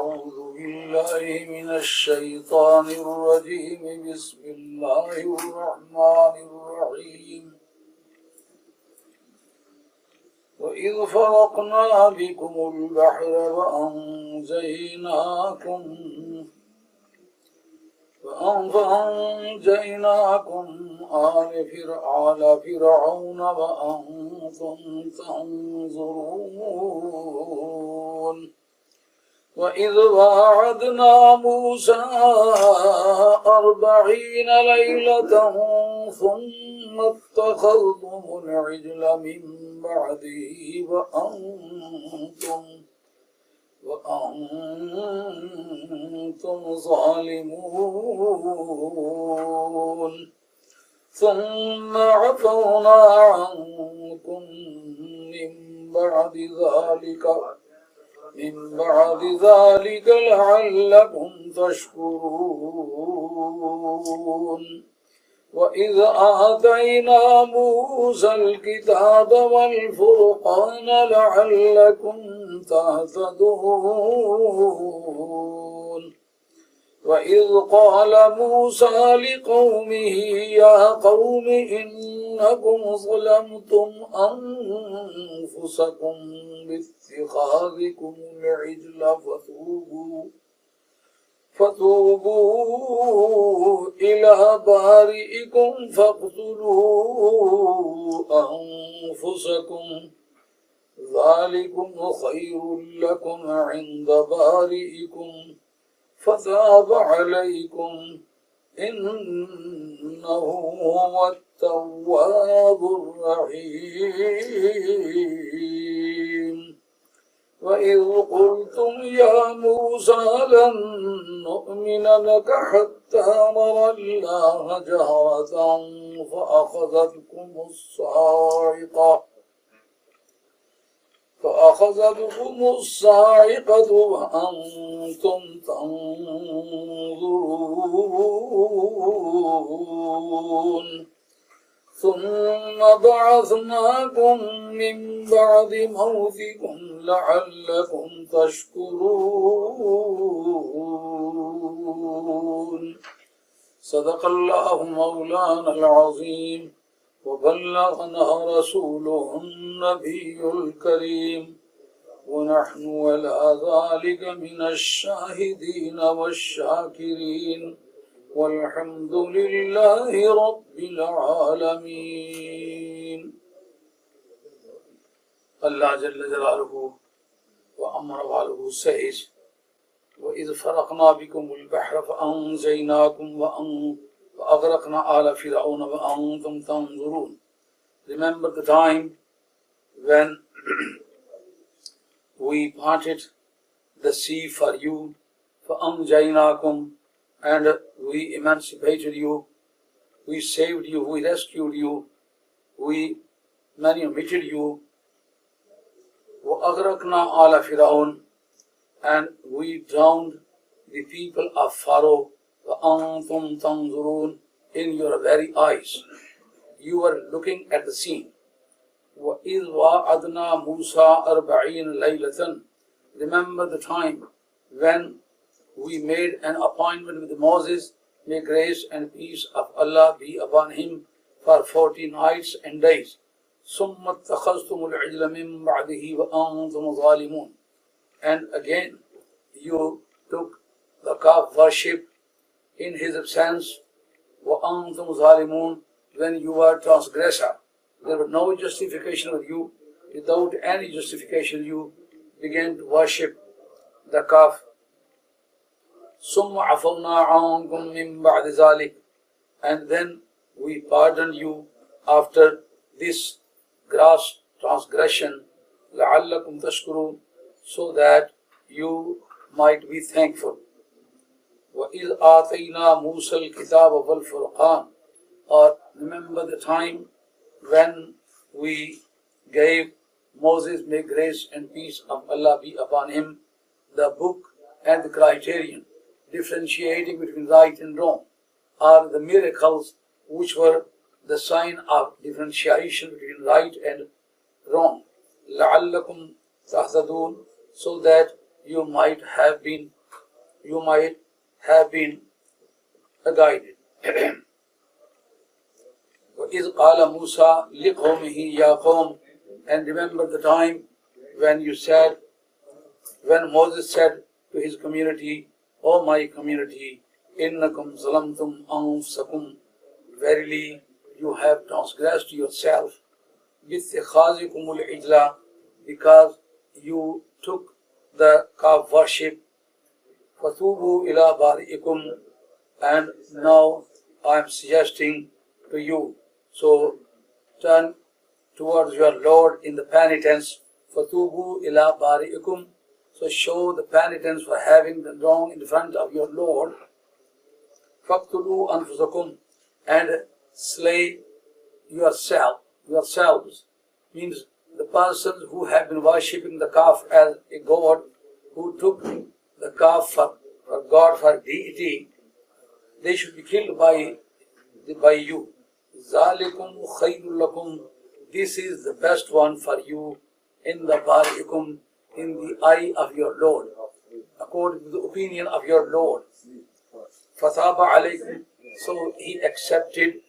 أعوذ بالله من الشيطان الرجيم بسم الله الرحمن الرحيم وإذ فرقنا بكم البحر فأنجيناكم آل فرعون وأنتم تنظرون وإذ واعدنا موسى 40 ليلة ثم اتخذتم العجل من بعده وأنتم ظالمون ثم عفونا عنكم من بعد ذلك لعلكم تشكرون وإذ آتينا موسى الكتاب والفرقان لعلكم تهتدون وإذ قال موسى لقومه يا قوم إنكم ظلمتم أنفسكم باتخاذكم العجل فتوبوا إلى بارئكم فاقتلوا أنفسكم ذلكم خير لكم عند بارئكم فتاب عليكم إنه هو التواب الرحيم وإذ قلتم يا موسى لن نؤمن لك حتى نرى الله جهرة فأخذتكم الصاعقة وأنتم تنظرون ثم بعثناكم من بعد موتكم لعلكم تشكرون صدق الله مولانا العظيم وبلغنا رسوله النبي الكريم ونحن على ذلك من الشاهدين والشاكرين والحمد لله رب العالمين. Allah Jalla Jalaluhu wa Amra Waluhu says, وَإِذْ فَرَقْنَا بِكُمُ الْبَحْرَ فَأَنْجَيْنَاكُمْ وَأَغْرَقْنَا آلَ فِرْعَوْنَ وَأَنْتُمْ تَنْظُرُونَ. Remember the time when we parted the sea for you, فَأَنْجَيْنَاكُمْ, and we emancipated you, we saved you, we rescued you, we manumitted you. وَأَغْرَقْنَا آلَ فِرْعَوْنَ, and we drowned the people of Pharaoh. وَأَنْتُمْ تَنْظُرُونَ, in your very eyes. You were looking at the scene. وَإِذْ وَعَدْنَا مُوسَى 40 لَيْلَةً. Remember the time when we made an appointment with Moses, may grace and peace of Allah be upon him, for 40 nights and days. ثُمَّ اتَّخَذْتُمُ الْعِجْلَ مِنْ بَعْدِهِ وَأَنْتُمْ ظَالِمُونَ. And again you took the calf worship in his absence, وَأَنْتُمْ ظَالِمُونَ, when you were transgressor. There was no justification with you. Without any justification you began to worship the calf. ثُمَّ عَفَوْنَا عَنْكُمْ مِنْ بَعْدِ ذَلِكَ, and then we pardoned you after this gross transgression, لَعَلَّكُمْ تَشْكُرُونَ, so that you might be thankful. وَإِذْ آتَيْنَا مُوسَى الْكِتَابَ وَالْفُرْقَانَ, or remember the time when we gave Moses, may grace and peace of Allah be upon him, the book and the criterion differentiating between right and wrong, are the miracles which were the sign of differentiation between right and wrong. لَعَلَّكُمْ تَهْتَدُونَ, so that you might have been you might have been guided. وَإِذْ قَالَ مُوسَى لِقَوْمِهِ يَا قَوْمِ, and remember the time when Moses said to his community, O my community, إِنَّكُمْ ظَلَمْتُمْ أَنفُسَكُمْ, verily you have transgressed yourself, بِاتِّخَاذِكُمُ الْعِجْلَ, because you took the calf worship, فَتُوبُوا إِلَى بَارِئِكُمْ, and now I am suggesting to you, so turn towards your Lord in the penitence, فَتُوبُوا إِلَى بَارِئِكُمْ, so show the penitence for having done wrong in front of your Lord, فَاقْتُلُوا أَنفُسَكُمْ, and slay yourselves, means the persons who have been worshipping the calf as a god, who took the calf for God, for deity, they should be killed by you. ذَلِكُمْ خَيْرٌ لَكُمْ, this is the best one for you in the bari'ikum, in the eye of your Lord, according to the opinion of your Lord. فَتَابَ عَلَيْكُمْ, so he accepted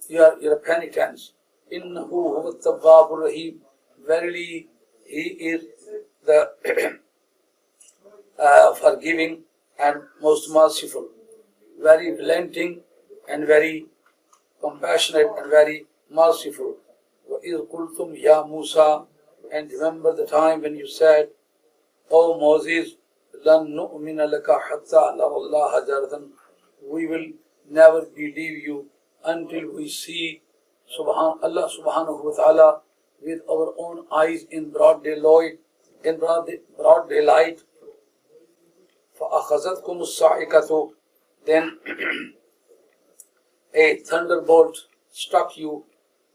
your penitence. إِنَّهُ هُوَ التَّوَّابُ الرَّحِيمُ, verily he is the forgiving and most merciful, very relenting and very compassionate and very merciful. وَإِذْ قُلْتُمْ يَا مُوسَى, and remember the time when you said, O Moses, لَن نُؤْمِنَ لَكَ حَتَّى نَرَى اللَّهَ جَهْرَةً, we will never believe you until we see Allah subhanahu wa ta'ala with our own eyes in broad daylight. فَأَخَذَتْكُمُ الصَّاعِقَةُ, then a thunderbolt struck you,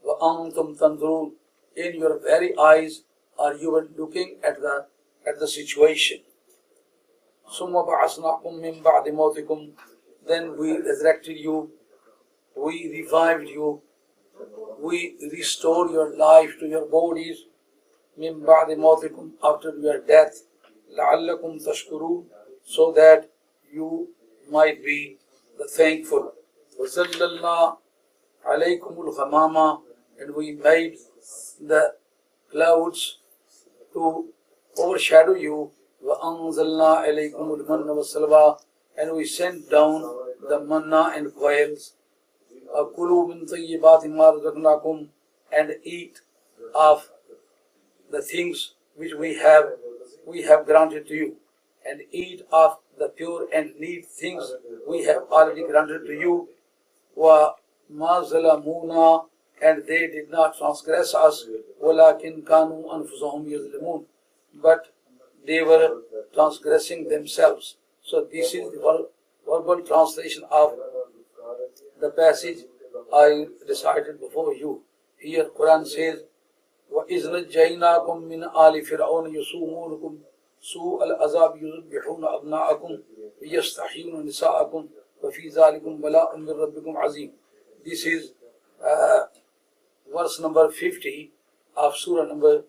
وَأَنْتُمْ تَنْظُرُونَ, in your very eyes, or you were looking at the situation. ثُمَّ بَعَثْنَاكُمْ مِنْ بَعْدِ مَوْتِكُمْ, then we resurrected you, we revived you, we restored your life to your bodies, مِنْ بَعْدِ مَوْتِكُمْ, after your death, لَعَلَّكُمْ تَشْكُرُونَ, so that you might be the thankful. وَزَلَّلْنَا عَلَيْكُمُ الْغَمَامَ, and we made the clouds to overshadow you. وَأَنزَلْنَا عَلَيْكُمُ الْمَنَّ وَالسَّلْوَىٰ, and we sent down the manna and quails. أَكُلُوا مِنْ طَيِّبَاتِ مَا رَزَقْنَاكُمْ, and eat of the things which we have granted to you, and eat of the pure and neat things we have already granted to you. وَمَا ظَلَمُونَا, and they did not transgress us, وَلَكِنْ كَانُوا أَنفُسَهُمْ يَظْلِمُونَ, but they were transgressing themselves. So this is the verbal translation of the passage I recited before you. Here Quran says, وَإِذْ نَجَّيْنَاكُمْ مِنْ آلِ فِرْعَوْنَ يَسُومُونَكُمْ سُوءَ الْعَذَابِ يُذَبِّحُونَ أَبْنَاءَكُمْ وَيَسْتَحْيُونَ نِسَاءَكُمْ وَفِي ذَلِكُمْ بَلَاءٌ مِّن رَبِّكُمْ عَظِيمٌ. This is verse number 50 of Surah number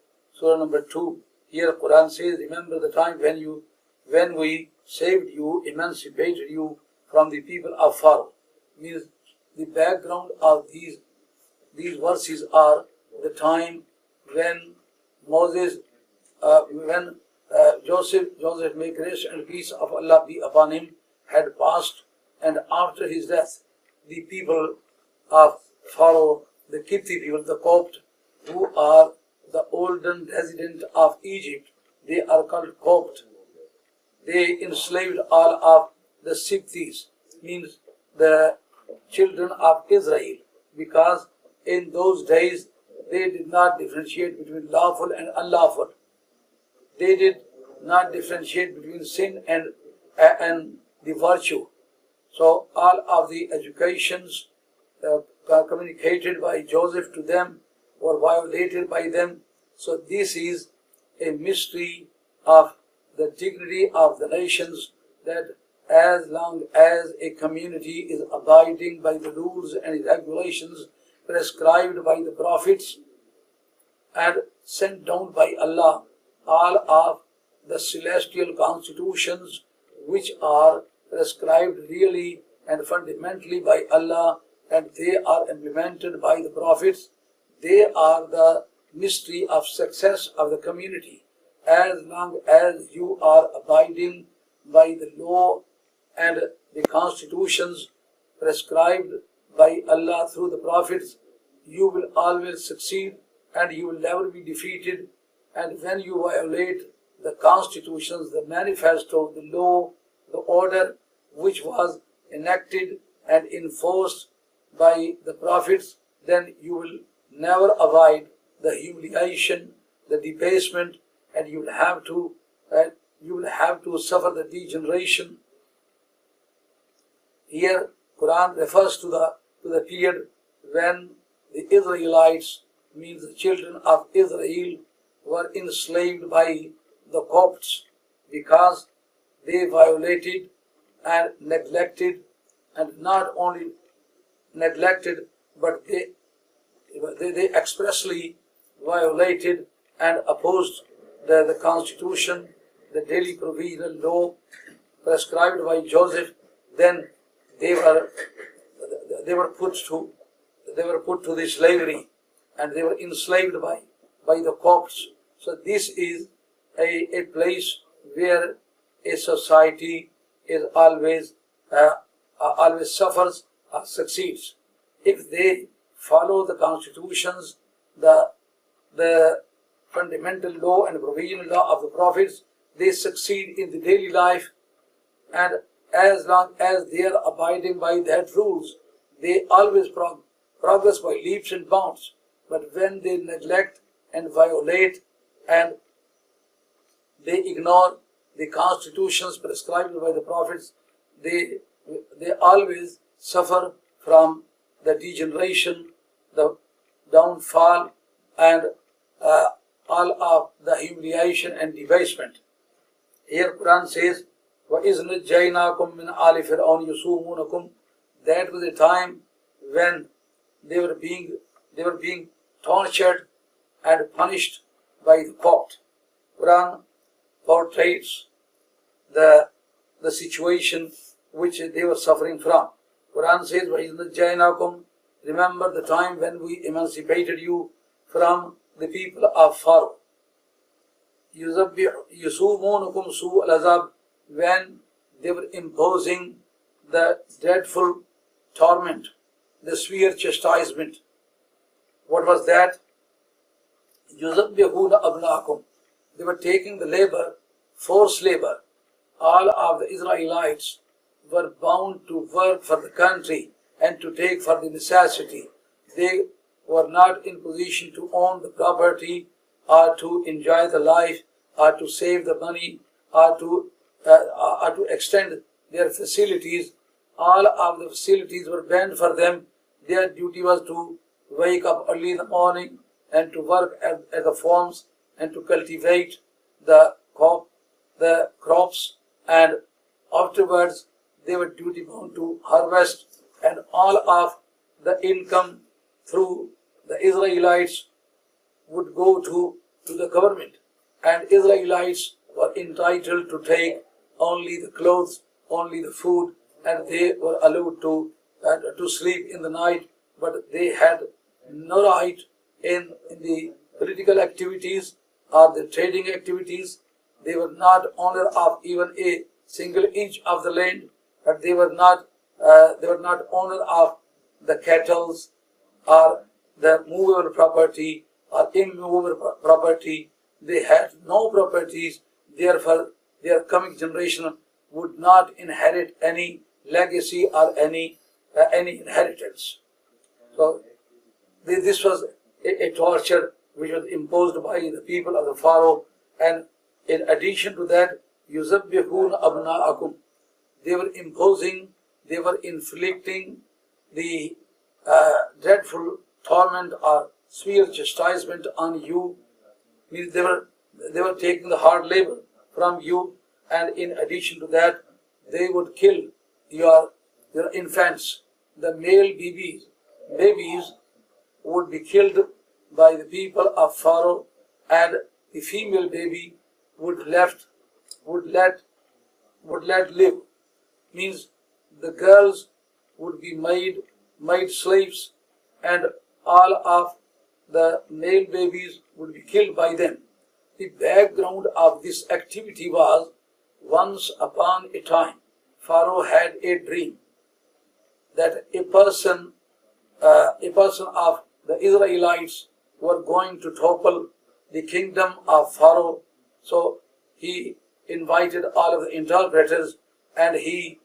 2. Here Quran says, remember the time when we saved you, emancipated you from the people of Pharaoh. Means the background of these verses are the time when Joseph, may grace and peace of Allah be upon him, had passed, and after his death, the people of Pharaoh, the Kipti people, the Copt, who are the olden resident of Egypt, they are called Copt. They enslaved all of the Siptis, means the children of Israel, because in those days they did not differentiate between lawful and unlawful. They did not differentiate between sin and the virtue. So all of the educations communicated by Joseph to them were violated by them. So this is a mystery of the dignity of the nations, that as long as a community is abiding by the rules and regulations prescribed by the prophets and sent down by Allah, all of the celestial constitutions which are prescribed really and fundamentally by Allah, and they are implemented by the prophets. They are the mystery of success of the community. As long as you are abiding by the law and the constitutions prescribed by Allah through the prophets, you will always succeed and you will never be defeated. And when you violate the constitutions, the manifesto, the law, the order which was enacted and enforced by the prophets, then you will never avoid the humiliation, the debasement, and you will have to suffer the degeneration. Here, Quran refers to the period when the Israelites, means the children of Israel, were enslaved by the Copts because they violated and neglected, and not only neglected, but they expressly violated and opposed the constitution, the daily provisional law prescribed by Joseph. Then they were put to the slavery, and they were enslaved by the Copts. So this is a place where a society is always suffers or succeeds. If they follow the constitutions, the fundamental law and provisional law of the prophets, they succeed in the daily life, and as long as they are abiding by that rules, they always progress by leaps and bounds. But when they neglect and violate and they ignore the constitutions prescribed by the prophets, they always suffer from the degeneration, the downfall, and all of the humiliation and debasement. Here Quran says, وَإِذْ نَجَّيْنَاكُمْ مِنْ آلِ فِرْعَوْنَ يَسُومُونَكُمْ. That was a time when they were being tortured and punished by the court. Quran portrays the situation which they were suffering from. Quran says, وَإِذْ نَجَّيْنَاكُمْ. Remember the time when we emancipated you from the people of Pharaoh. يَسُومُونَكُمْ سُوءَ الْعَذَابِ. When they were imposing the dreadful torment, the severe chastisement. What was that? يُذَبِّحُونَ أَبْنَاءَكُمْ. They were taking the labor, forced labor. All of the Israelites were bound to work for the country and to take for the necessity. They were not in position to own the property or to enjoy the life or to save the money or to extend their facilities. All of the facilities were banned for them. Their duty was to wake up early in the morning and to work at the farms and to cultivate the crops, and afterwards they were duty bound to harvest, and all of the income through the Israelites would go to the government, and Israelites were entitled to take only the clothes, only the food, and they were allowed to sleep in the night, but they had no right in the political activities or the trading activities. They were not owner of even a single inch of the land, but they were not owner of the cattle or the movable property or immovable property. They had no properties. Therefore, their coming generation would not inherit any legacy or any inheritance. So this was a torture which was imposed by the people of the Pharaoh. And in addition to that, يُذَبِّحُونَ أَبْنَاءَكُمْ. They were inflicting the dreadful torment or severe chastisement on you. Means they were taking the hard labor from you, and in addition to that, they would kill your infants. The male babies would be killed by the people of Pharaoh, and the female baby would let would let live, means the girls would be made slaves, and all of the male babies would be killed by them. The background of this activity was, once upon a time, Pharaoh had a dream that a person of the Israelites were going to topple the kingdom of Pharaoh. So he invited all of the interpreters, and he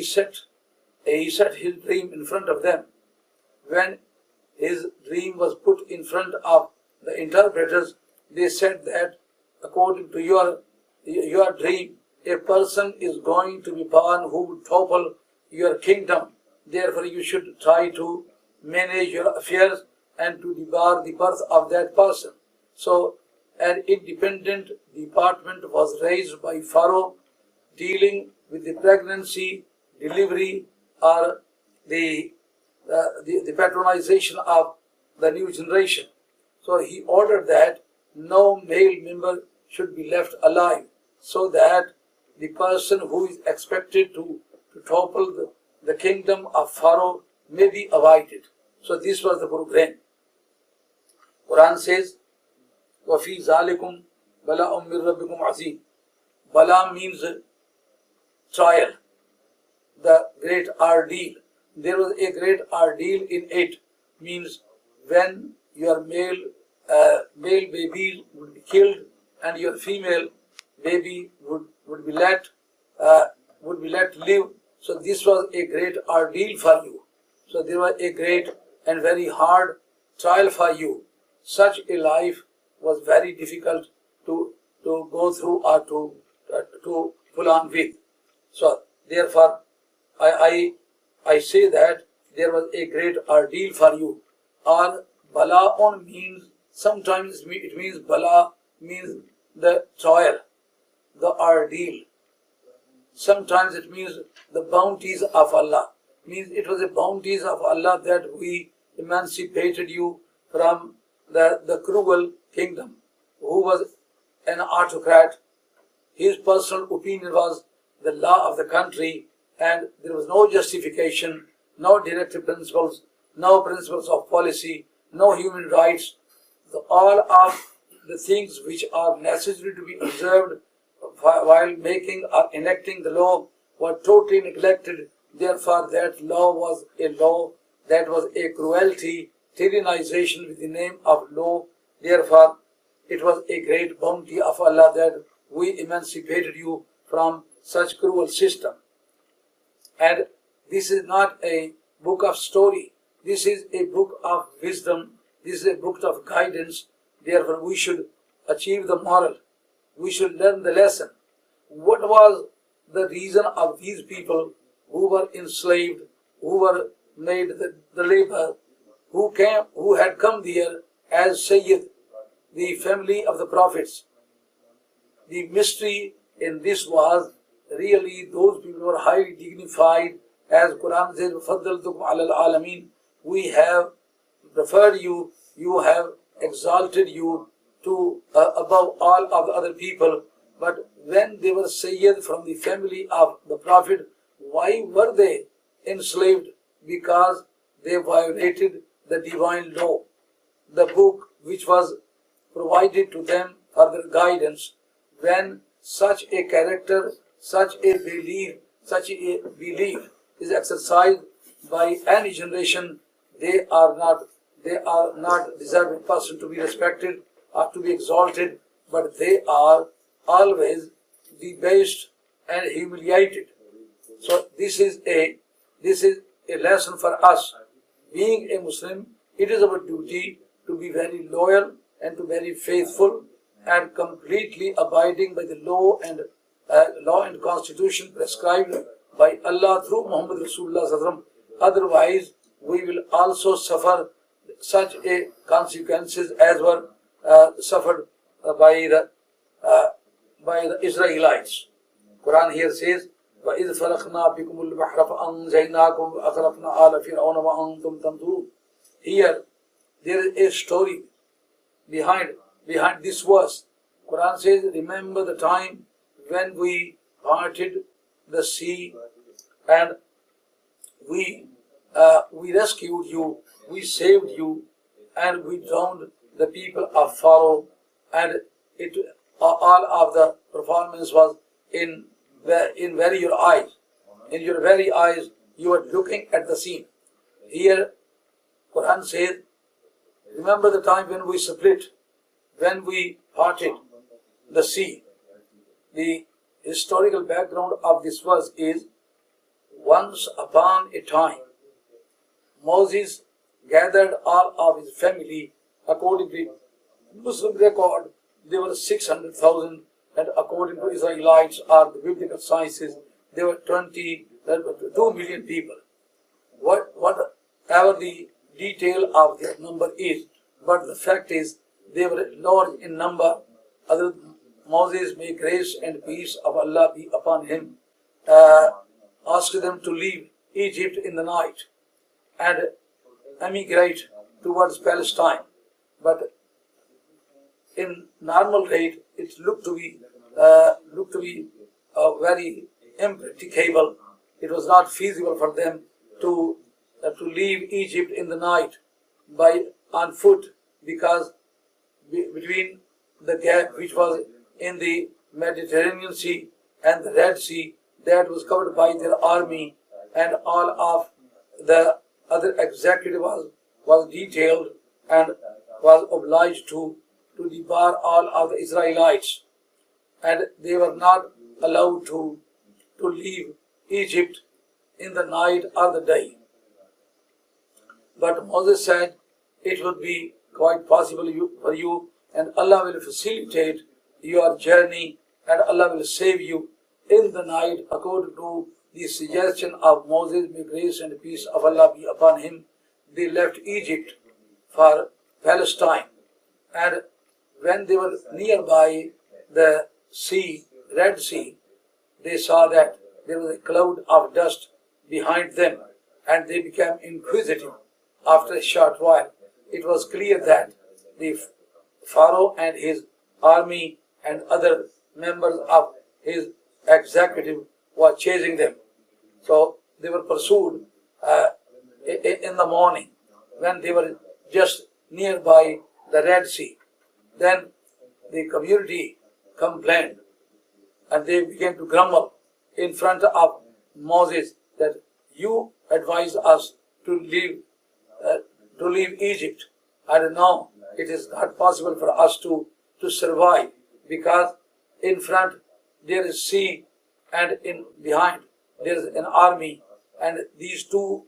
set his dream in front of them. When his dream was put in front of the interpreters, they said that according to your dream, a person is going to be born who will topple your kingdom. Therefore, you should try to manage your affairs and to debar the birth of that person. So, an independent department was raised by Pharaoh dealing with the pregnancy, delivery, or the patronization of the new generation. So he ordered that no male member should be left alive, so that the person who is expected to topple the kingdom of Pharaoh may be avoided. So this was the program. Quran says, وَفِي ذَلِكُمْ بَلَاءٌ مِّن رَبِّكُمْ عَظِيمٌ. Bala means trial, the great ordeal. There was a great ordeal in it, means when your male baby would be killed and your female baby would be let live. So this was a great ordeal for you. So there was a great and very hard trial for you. Such a life was very difficult to go through or to pull on with. So therefore, I say that there was a great ordeal for you. Or bala'un means, sometimes it means bala means the trial, the ordeal. Sometimes it means the bounties of Allah. Means it was the bounties of Allah that we emancipated you from the cruel kingdom, who was an autocrat. His personal opinion was the law of the country, and there was no justification, no directive principles, no principles of policy, no human rights. All of the things which are necessary to be observed while making or enacting the law were totally neglected. Therefore, that law was a law that was a cruelty, tyrannization with the name of law. Therefore, it was a great bounty of Allah that we emancipated you from such cruel system. And this is not a book of story. This is a book of wisdom. This is a book of guidance. Therefore, we should achieve the moral. We should learn the lesson. What was the reason of these people who were enslaved, who were made the labor, who had come there as Syed, the family of the prophets? The mystery in this was really those people were highly dignified. As Quran says, فَضَّلْتُكُمْ عَلَى الْعَالَمِينَ. We have preferred you, you have exalted you to above all of the other people. But when they were Sayyid from the family of the Prophet, why were they enslaved? Because they violated the divine law, the book which was provided to them for their guidance. When such a character, such a belief is exercised by any generation, they are not deserving person to be respected or to be exalted, but they are always debased and humiliated. So this is a lesson for us. Being a Muslim, it is our duty to be very loyal and to be very faithful and completely abiding by the law and constitution prescribed by Allah through Muhammad Rasulullah Sallallahu Alaihi Wasallam. Otherwise, we will also suffer such a consequences as were suffered by the Israelites. Quran here says, وَإِذْ فَرَقْنَا بِكُمُ الْبَحْرَ فَأَنْجَيْنَاكُمْ وَأَغْرَقْنَا آلَ فِرْعَوْنَ وَأَنْتُمْ تَنْظُرُونَ. Here, there is a story behind this verse. Quran says, remember the time when we parted the sea, and we rescued you, we saved you, and we drowned the people of Pharaoh, and it all of the performance was in very your eyes. In your very eyes, you are looking at the scene. Here, Quran says, remember the time when we split, when we parted the sea. The historical background of this verse is, once upon a time, Moses gathered all of his family. According to Muslim record, there were 600,000, and according to Israelites or the biblical sciences, there were 2 million people. Whatever the detail of their number is, but the fact is they were large in number. Other Moses, may grace and peace of Allah be upon him, asked them to leave Egypt in the night and emigrate towards Palestine. But in normal rate, it looked to be very impracticable. It was not feasible for them to leave Egypt in the night on foot, because between the gap which was in the Mediterranean Sea and the Red Sea, that was covered by their army, and all of the other executive was detailed and was obliged to debar all of the Israelites, and they were not allowed to leave Egypt in the night or the day. But Moses said, it would be quite possible for you, and Allah will facilitate your journey, and Allah will save you in the night. According to the suggestion of Moses, may grace and peace of Allah be upon him, they left Egypt for Palestine, and when they were nearby the sea, Red Sea, they saw that there was a cloud of dust behind them, and they became inquisitive. After a short while, it was clear that the Pharaoh and his army and other members of his executive were chasing them. So they were pursued in the morning when they were just nearby the Red Sea. Then the community complained, and they began to grumble in front of Moses that you advised us to leave Egypt. I don't know, it is not possible for us to survive, because in front there is sea, and behind there is an army, and these two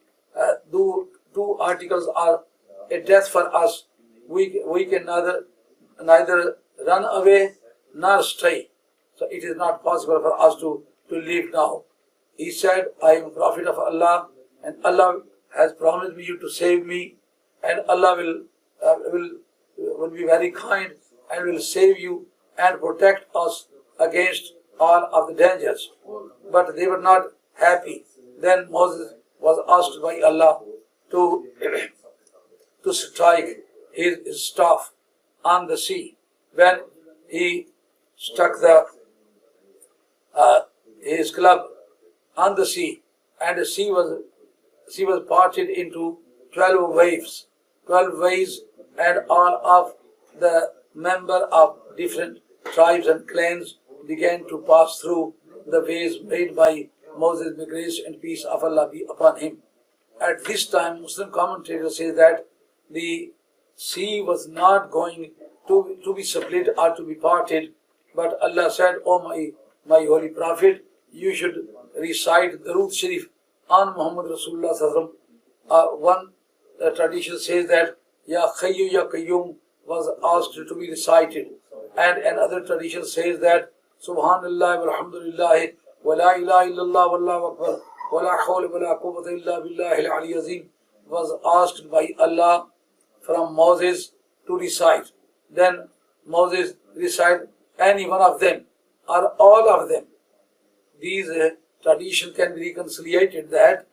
articles are a death for us. We can neither run away nor stay. So it is not possible for us to leave now. He said, I am a prophet of Allah, and Allah has promised me you to save me, and Allah will be very kind and will save you and protect us against all of the dangers. But they were not happy. Then Moses was asked by Allah to strike his staff on the sea. When he struck his club on the sea, and the sea was parted into 12 waves, and all of the members of different tribes and clans began to pass through the ways made by Moses, may grace and peace of Allah be upon him. At this time, Muslim commentators say that the sea was not going to be split or to be parted, but Allah said, "Oh my holy Prophet, you should recite Darud Sharif on Muhammad Rasulullah Sallallahu Alaihi Wasallam." One tradition says that Ya Khayyu Ya Qayyum was asked to be recited, and another tradition says that Subhanallah walhamdulillah wa la ilaha illallah wallahu akbar wa la hawla wa la quwwata illa billahi al-ali azim was asked by Allah from Moses to recite. Then Moses recited any one of them or all of them. These traditions can be reconciliated that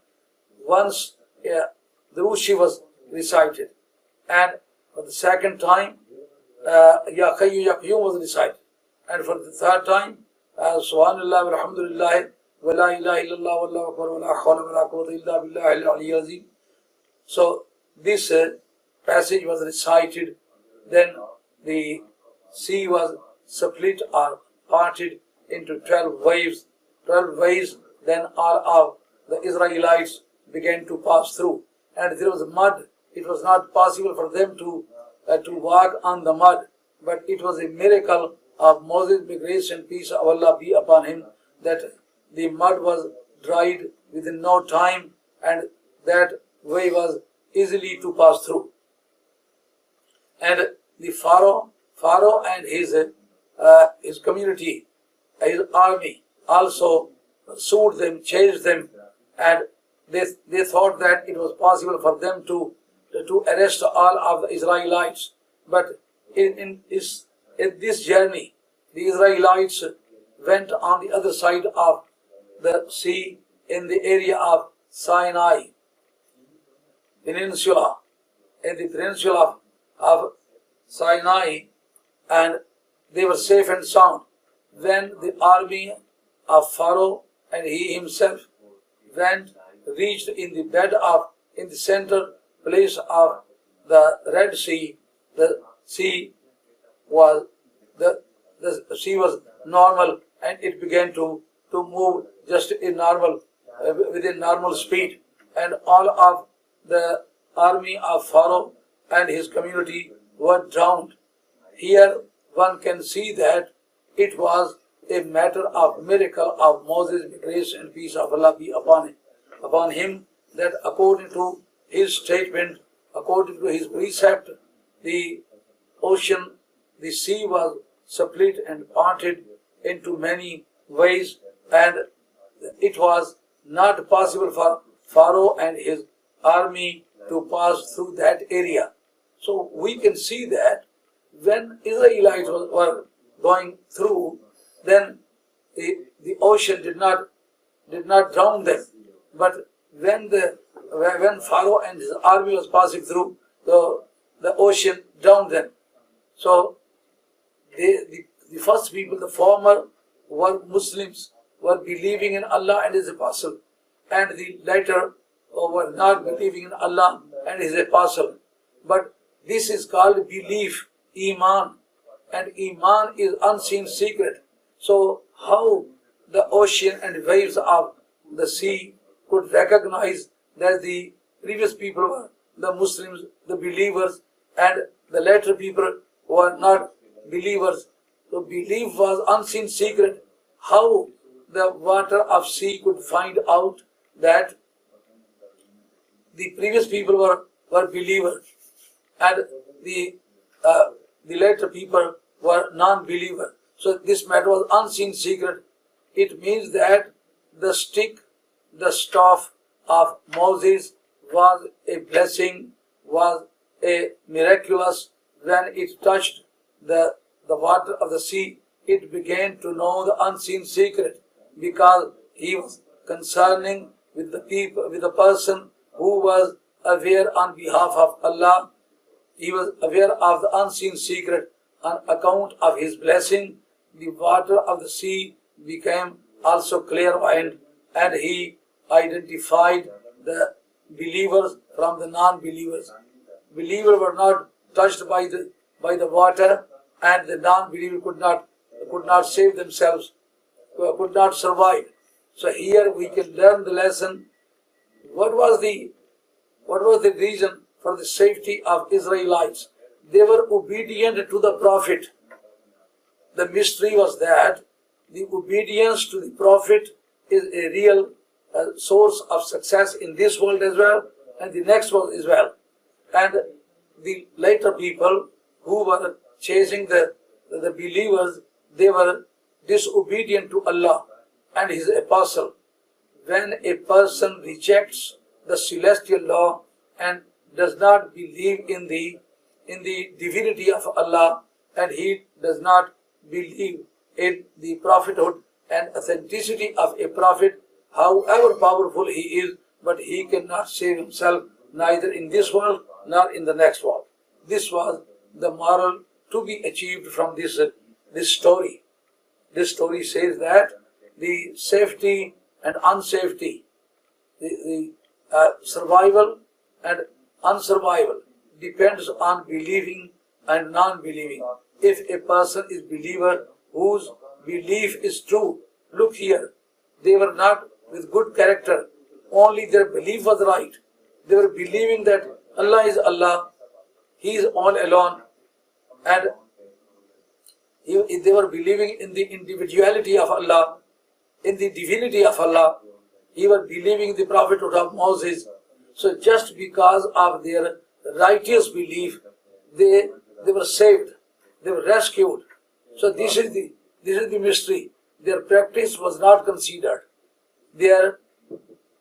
once the Rushi was recited, and for the second time Ya Khayyu Ya Qayyum was recited, and for the third time Subhanallah walhamdulillah wa la ilaha illallah wallahu akbar wa la hawla wa la quwwata illa billahi al-aliyyil azim. So this passage was recited, then the sea was split or parted into 12 waves, then all of the Israelites began to pass through. And there was mud. It was not possible for them to walk on the mud, but it was a miracle of Moses, may grace and peace of Allah be upon him, that the mud was dried within no time, and that way was easily to pass through. And the Pharaoh and his community, his army also pursued them, chased them, and they thought that it was possible for them to arrest all of the Israelites. But in this journey, the Israelites went on the other side of the sea in the area of Sinai Peninsula, in the peninsula of Sinai, and they were safe and sound. When the army of Pharaoh and he himself reached in the center place of the Red Sea, the sea was normal, and it began to move just within normal speed, and all of the army of Pharaoh and his community were drowned. Here one can see that it was a matter of miracle of Moses, may grace and peace of Allah be upon him, that according to his statement, according to his precept, the ocean, the sea was split and parted into many ways, and it was not possible for Pharaoh and his army to pass through that area. So we can see that when Israelites were going through, then the ocean did not drown them. But when Pharaoh and his army was passing through, the ocean drowned them. So the first people, the former, were Muslims, were believing in Allah and His Apostle, and the latter were not believing in Allah and His Apostle. But this is called belief, Iman, and Iman is unseen secret. So how the ocean and waves of the sea could recognize that the previous people were the Muslims, the believers, and the latter people were not believers? So belief was unseen secret. How the water of sea could find out that the previous people were believers and the later people were non-believers? So this matter was unseen secret. It means that the stick, the staff of Moses was a blessing, was a miraculous. When it touched the water of the sea, it began to know the unseen secret, because he was concerning with the people, with the person who was aware on behalf of Allah. He was aware of the unseen secret. On account of his blessing, the water of the sea became also clairvoyant, and he identified the believers from the non-believers. Believers were not touched by the water, and the non-believer could not save themselves, could not survive. So here we can learn the lesson. What was the reason for the safety of Israelites? They were obedient to the Prophet. The mystery was that the obedience to the Prophet is a real source of success in this world as well and the next world as well. And the later people who were chasing the believers, they were disobedient to Allah and His Apostle. When a person rejects the celestial law and does not believe in the divinity of Allah, and he does not believe in the prophethood and authenticity of a prophet, however powerful he is, but he cannot save himself neither in this world nor in the next world. This was the moral to be achieved from this story. This story says that the safety and unsafety, the survival and unsurvival depends on believing and non-believing. If a person is believer whose belief is true, look here, they were not with good character, only their belief was right. They were believing that Allah is Allah, He is all alone, and they were believing in the individuality of Allah, in the divinity of Allah. He was believing the prophethood of Moses. So just because of their righteous belief, they were saved, they were rescued. So this is the mystery. Their practice was not considered. Their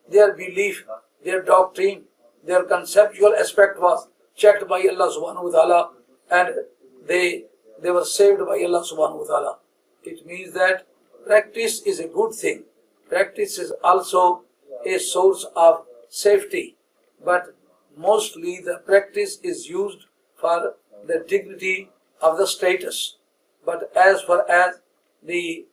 belief, their doctrine, their conceptual aspect was checked by Allah subhanahu wa ta'ala, and they were saved by Allah subhanahu wa ta'ala. It means that practice is a good thing. Practice is also a source of safety, but mostly the practice is used for the dignity of the status. But as far as the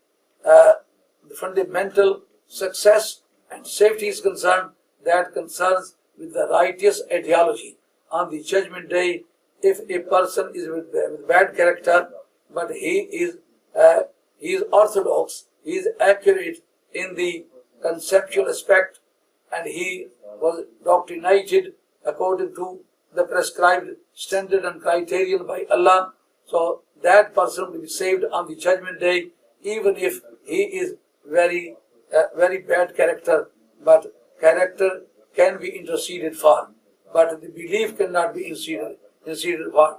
fundamental success and safety is concerned, that concerns with the righteous ideology. On the judgment day, if a person is with bad character, but he is orthodox, he is accurate in the conceptual aspect, and he was doctrinated according to the prescribed standard and criterion by Allah, so that person will be saved on the judgment day, even if he is very bad character. But character can be interceded for, but the belief cannot be interceded for,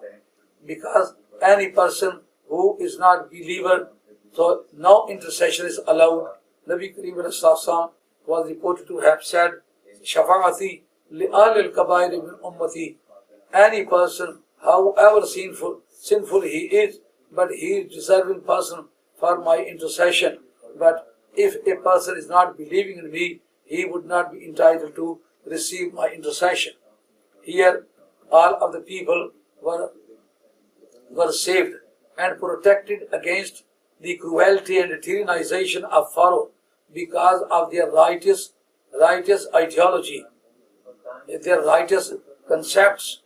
because any person who is not believer, so no intercession is allowed. Nabi Kareem ﷺ was reported to have said, "Shafa'ati li'al al-kabair min ummati." Any person, however sinful he is, but he is deserving person for my intercession. But if a person is not believing in me, he would not be entitled to receive my intercession. Here, all of the people were saved and protected against the cruelty and tyrannization of Pharaoh because of their righteous ideology, their righteous concepts.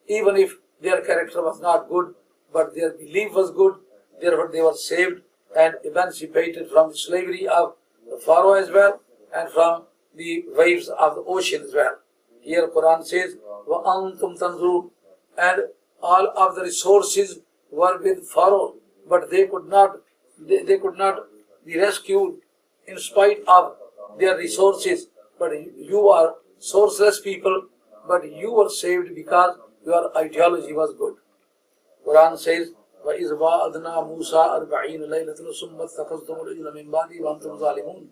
Even if their character was not good, but their belief was good, therefore they were saved and emancipated from the slavery of the Pharaoh as well, and from the waves of the ocean as well. Here Quran says, وَأَنْتُمْ تَنْظُرُونَ, and all of the resources were with Pharaoh, but they could not be rescued in spite of their resources. But you are sourceless people, but you were saved because your ideology was good. Quran says, وَإِذْ وَعَدْنَا مُوسَىٰ 40 لَيْلَةً ثُمَّ اتَّخَذْتُمُ الْعِجْلَ مِن بَعْدِهِ وَأَنْتُمْ ظَالِمُونَ.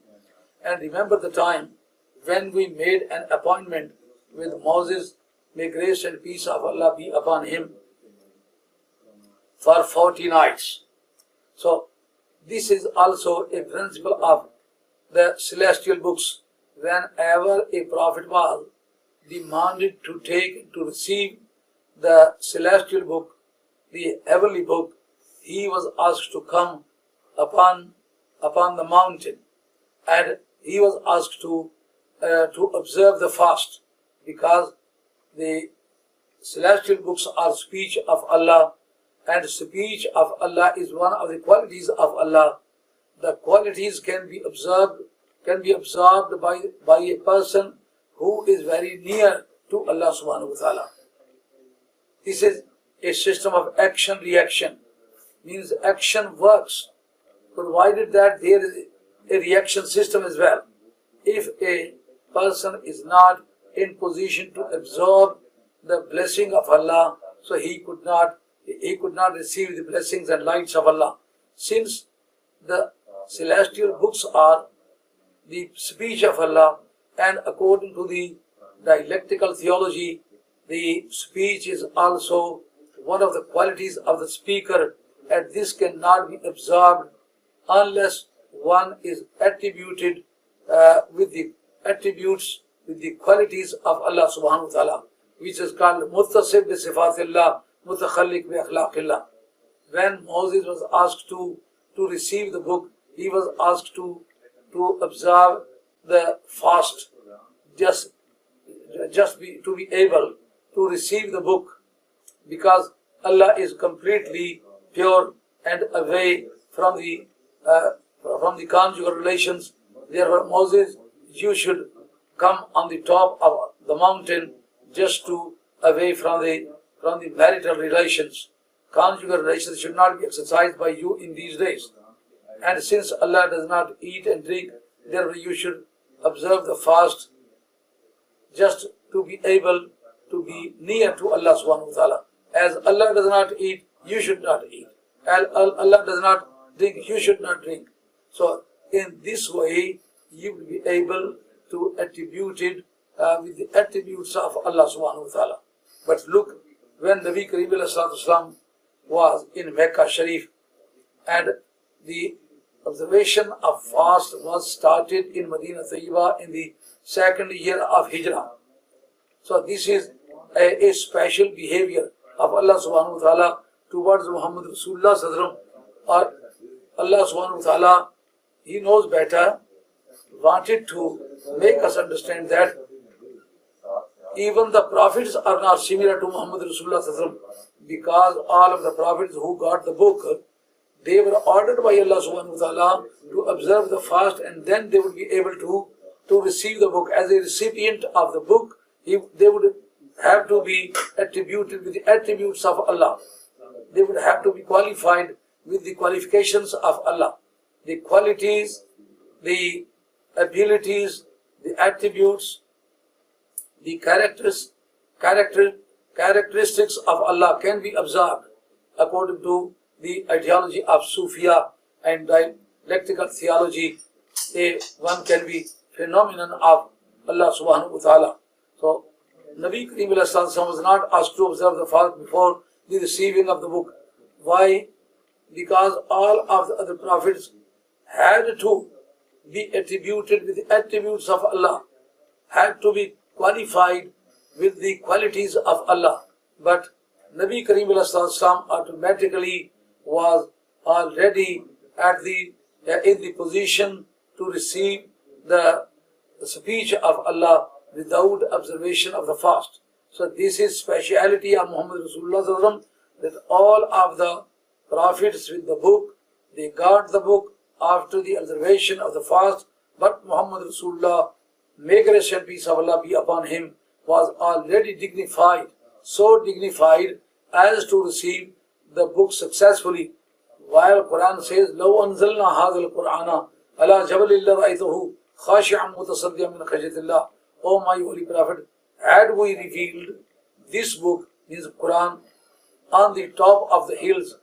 And remember the time when we made an appointment with Moses, may grace and peace of Allah be upon him, for 40 nights. So this is also a principle of the celestial books. Whenever a prophet was demanded to receive the celestial book, the heavenly book, he was asked to come upon the mountain, and he was asked to observe the fast, because the celestial books are speech of Allah, and speech of Allah is one of the qualities of Allah. The qualities can be observed by a person who is very near to Allah subhanahu wa ta'ala. This is a system of action-reaction, means action works, provided that there is a reaction system as well. If a person is not in position to absorb the blessing of Allah, so he could not receive the blessings and lights of Allah. Since the celestial books are the speech of Allah, and according to the dialectical theology, the speech is also one of the qualities of the speaker, and this cannot be absorbed unless one is attributed with the attributes, with the qualities of Allah subhanahu wa ta'ala, which is called muttasib bi sifatillah, mutakhalliq bi akhlaqillah. When Moses was asked to to receive the book, he was asked to observe the fast, to be able to receive the book, because Allah is completely pure and away from the conjugal relations. Therefore, Moses, you should come on the top of the mountain just to away from the marital relations. Conjugal relations should not be exercised by you in these days. And since Allah does not eat and drink, therefore you should observe the fast just to be able to be near to Allah subhanahu wa ta'ala. As Allah does not eat, you should not eat. As Allah does not drink, you should not drink. So in this way, you will be able to attribute it with the attributes of Allah subhanahu wa ta'ala. But look, when Nabi Kareem ﷺ was in Mecca Sharif, and the observation of fast was started in Medina Tayyibah in the second year of Hijrah. So this is a special behavior of Allah subhanahu wa ta'ala towards Muhammad Rasulullah sallallahu alaihi wasallam. Or Allah subhanahu wa ta'ala, He knows better, wanted to make us understand that even the prophets are not similar to Muhammad Rasulullah sallallahu alaihi wasallam, because all of the prophets who got the book, they were ordered by Allah subhanahu wa ta'ala to observe the fast, and then they would be able to receive the book. As a recipient of the book, they would have to be attributed with the attributes of Allah. They would have to be qualified with the qualifications of Allah. The qualities, the abilities, the attributes, the characteristics of Allah can be observed according to the ideology of Sufia and dialectical theology. One can be phenomenon of Allah subhanahu wa ta'ala. So Nabi Kareem was not asked to observe the fast before the receiving of the book. Why? Because all of the other prophets had to be attributed with the attributes of Allah, had to be qualified with the qualities of Allah. But Nabi Kareem automatically was already in the position to receive the speech of Allah without observation of the fast. So this is speciality of Muhammad Rasulullah, that all of the prophets with the book, they got the book after the observation of the fast. But Muhammad Rasulullah, may grace and peace of Allah be upon him, was already dignified, so dignified as to receive the book successfully. While Quran says, لو أنزلنا هذا القرآن على جبل لرأيته خاشعا متصدعا من خشية الله. O my holy Prophet, had we revealed this book, means Quran, on the top of the hills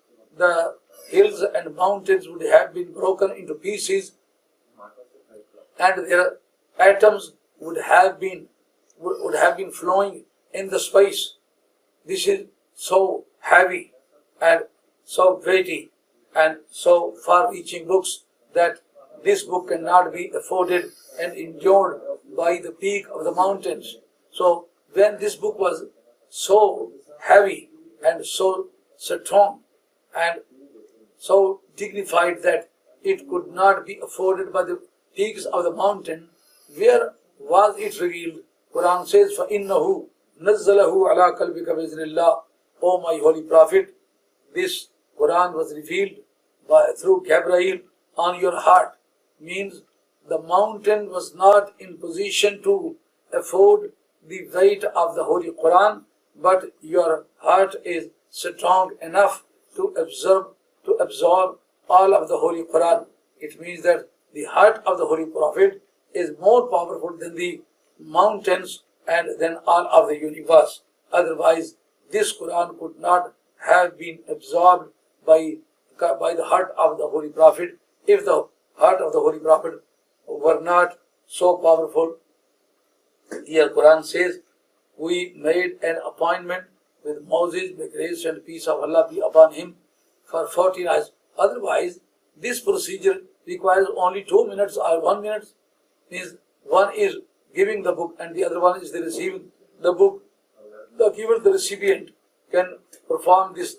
and mountains would have been broken into pieces, and their atoms would have been flowing in the space. This is so heavy and so weighty and so far-reaching books that this book cannot be afforded and endured by the peak of the mountains. So when this book was so heavy and so strong and so dignified that it could not be afforded by the peaks of the mountain, where was it revealed? Quran says, فَإِنَّهُ نَزَّلَهُ عَلَىٰ قَلْبِكَ بِإِذْنِ اللَّهِ. O my holy Prophet, this Quran was revealed through Gabriel on your heart. Means the mountain was not in position to afford the weight of the Holy Quran, but your heart is strong enough to absorb all of the Holy Quran. It means that the heart of the Holy Prophet is more powerful than the mountains and than all of the universe. Otherwise, this Quran could not have been absorbed by the heart of the Holy Prophet if the heart of the Holy Prophet were not so powerful. Here Quran says, we made an appointment with Moses, may grace and peace of Allah be upon him, for 14 hours. Otherwise, this procedure requires only 2 minutes or 1 minute. Means one is giving the book and the other one is the receiving the book. The giver, the recipient, can perform this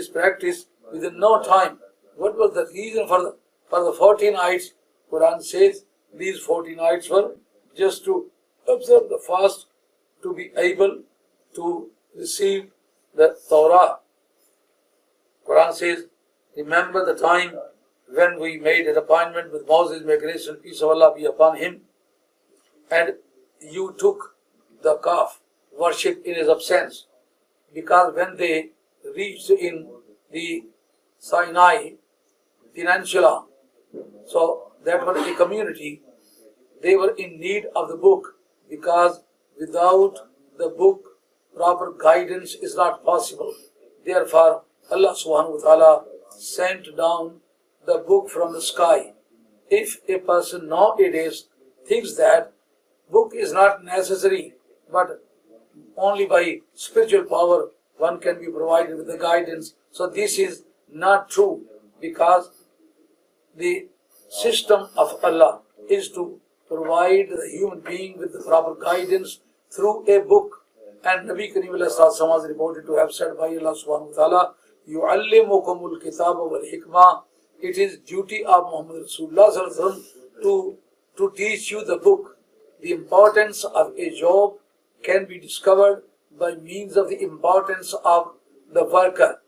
practice within no time. What was the reason for the 40 nights? Quran says these 40 nights were just to observe the fast, to be able to receive the Torah. Quran says, remember the time when we made an appointment with Moses, may grace and peace of Allah be upon him, and you took the calf worship in his absence. Because when they reached in the Sinai Peninsula, so that was a community, they were in need of the book, because without the book, proper guidance is not possible. Therefore, Allah subhanahu wa ta'ala sent down the book from the sky. If a person nowadays thinks that book is not necessary, but only by spiritual power one can be provided with the guidance, so this is not true, because the system of Allah is to provide the human being with the proper guidance through a book. And Nabi Kareem was reported to have said by Allah subhanahu wa ta'ala, يُعَلِّمُكُمُ الْكِتَابَ وَالْحِكْمَةِ. It is duty of Muhammad Rasulullah to teach you the book. The importance of a job can be discovered by means of the importance of the worker.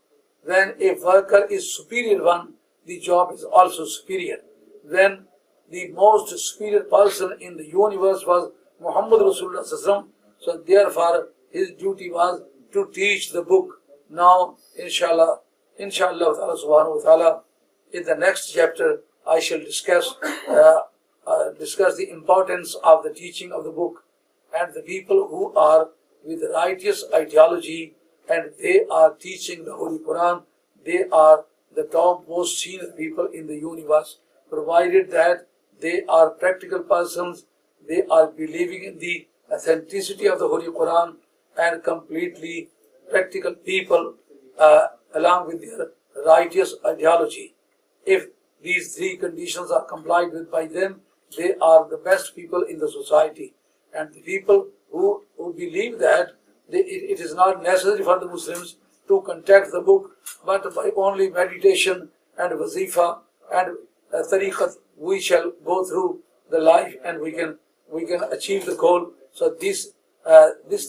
When a worker is superior one, the job is also superior. When the most superior person in the universe was Muhammad Rasulullah, so therefore his duty was to teach the book. Now, inshallah subhanahu wa ta'ala, in the next chapter, I shall discuss the importance of the teaching of the book, and the people who are with righteous ideology and they are teaching the Holy Quran, they are the topmost senior people in the universe, provided that they are practical persons, they are believing in the authenticity of the Holy Quran, and completely practical people along with their righteous ideology. If these three conditions are complied with by them, they are the best people in the society. And the people who believe that it is not necessary for the Muslims to contact the book, but by only meditation and wazifa and tariqat, we shall go through the life and we can achieve the goal. So this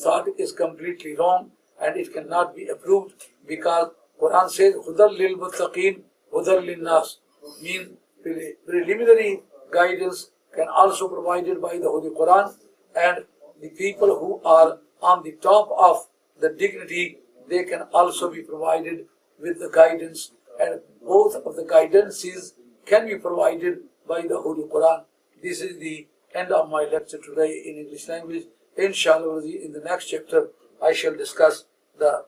thought is completely wrong and it cannot be approved, because Quran says, Hudal lil muttaqeen, Hudal lil nas, means preliminary guidance can also be provided by the Holy Quran, and the people who are on the top of the dignity, they can also be provided with the guidance, and both of the guidances can be provided by the Holy Quran. This is the end of my lecture today in English language. Inshallah, in the next chapter, I shall discuss the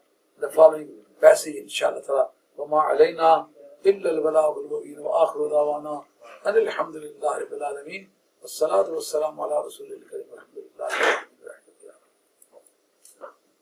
following passage, inshallah. وَمَا عَلَيْنَا إِلَّا الْبَلَاغُ الْمُبِينُ وَآخِرُ دَعْوَانَا أَنِ الْحَمْدُ لِلَّهِ رَبِّ الْعَالَمِينَ وَالصَّلَاةُ وَالسَّلَامُ عَلَى رَسُولِهِ الْكَرِيمِ.